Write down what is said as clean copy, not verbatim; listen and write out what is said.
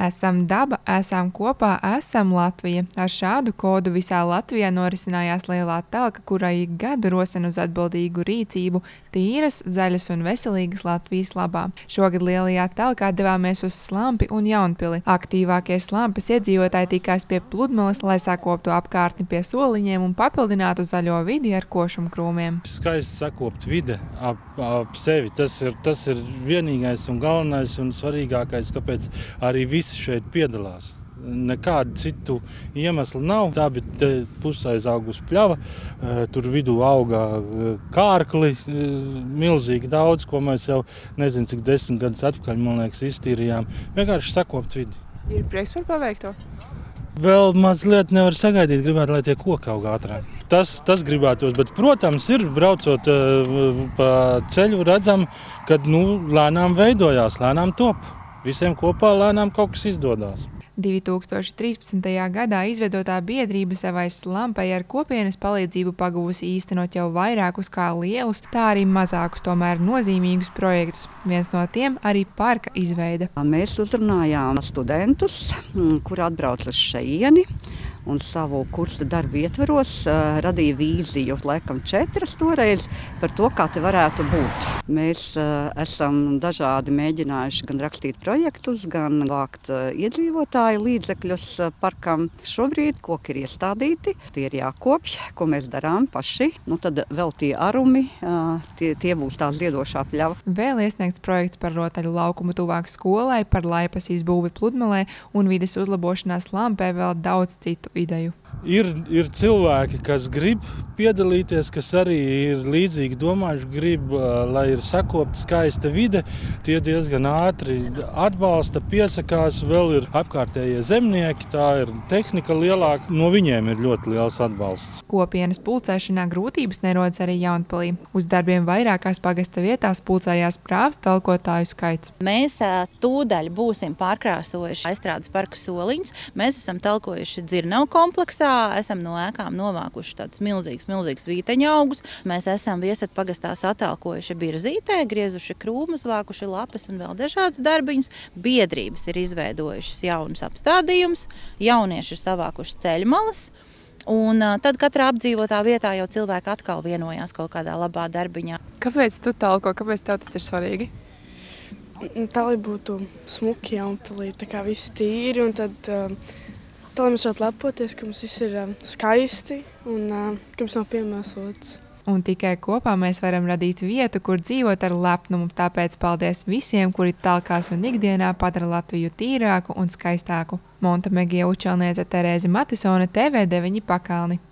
Esam daba, esam kopā, esam Latvija. Ar šādu kodu visā Latvijā norisinājās lielā telka, kurai ik gadu rosina uz atbildīgu rīcību tīras, zaļas un veselīgas Latvijas labā. Šogad lielajā telkā devāmies uz Slampi un Jaunpili. Aktīvākie Slampes iedzīvotāji tikās pie pludmales, lai sakoptu apkārtni pie soliņiem un papildinātu zaļo vidi ar košumkrūmiem. Skaisti sakopt vide ap sevi. Tas ir vienīgais un galvenais un svarīgākais, kāpēc arī visi šeit piedalās. Nekādu citu iemeslu nav. Tā bija pusaiz augus pļava, tur vidū augā kārkli, milzīgi daudz, ko mēs jau nezinu, cik 10 gadus atpakaļ, man liekas, iztīrījām. Vienkārši sakopt vidi. Ir prieks par paveikto? Vēl mazliet nevar sagaidīt, gribētu, lai tie koki aug ātrāk. Tas gribētos, bet, protams, ir braucot pa ceļu, redzam, kad lēnām veidojās, lēnām top. Visiem kopā lēnām kaut kas izdodās. 2013. gadā izveidotā biedrība Savai Slampai ar kopienas palīdzību paguvusi īstenot jau vairākus kā lielus, tā arī mazākus, tomēr nozīmīgus projektus. Viens no tiem arī parka izveide. Mēs uzrunājām studentus, kuri atbrauc uz šeieni un savu kursa darbu ietveros radīja vīziju, laikam 4 toreiz, par to, kā te varētu būt. Mēs esam dažādi mēģinājuši gan rakstīt projektus, gan vākt iedzīvotāju līdzekļus parkam. Šobrīd koki ir iestādīti, tie ir jākopj, ko mēs darām paši. Tad vēl tie arumi, tie būs tā ziedošā pļava. Vēl iesniegts projekts par rotaļu laukumu tuvāk skolai, par laipas izbūvi pludmalē un vides uzlabošanā Slampē, vēl daudz citu ideju. Ir cilvēki, kas grib piedalīties, kas arī ir līdzīgi domājuši, grib, lai ir sakopta skaista vide. Tie diezgan ātri atbalsta, piesakās, vēl ir apkārtējie zemnieki, tā ir tehnika lielāka. No viņiem ir ļoti liels atbalsts. Kopienas pulcēšanā grūtības nerodas arī Jaunpilī. Uz darbiem vairākās pagasta vietās pulcējās prāvs talkotāju skaits. Mēs tūdaļ būsim pārkrāsojuši aizstrādes parku soliņus. Mēs esam talkojuši dzirnavu kompleksā. Esam no ēkām novākuši tādus milzīgus vīteņu augus. Mēs esam Viesat pagastā satalkojuši birzītē, griezuši krūmus, vākuši lapas un vēl dažādus darbiņus. Biedrības ir izveidojušas jaunus apstādījumus, jaunieši ir savākuši ceļmalas. Un tad katrā apdzīvotā vietā jau cilvēki atkal vienojās kaut kādā labā darbiņā. Kāpēc tu talko? Kāpēc tev tas ir svarīgi? Tā, lai būtu smuki Jaunpilī, tā kā viss tīri un tad... Tā, lai mēs varētu lepoties, ka mums viss ir skaisti un ka mums nav piemēsots. Un tikai kopā mēs varam radīt vietu, kur dzīvot ar lepnumu. Tāpēc paldies visiem, kuri talkās un ikdienā padara Latviju tīrāku un skaistāku. Monta Megija Učelniece, Terēze Matisone, TV9 Pakalni.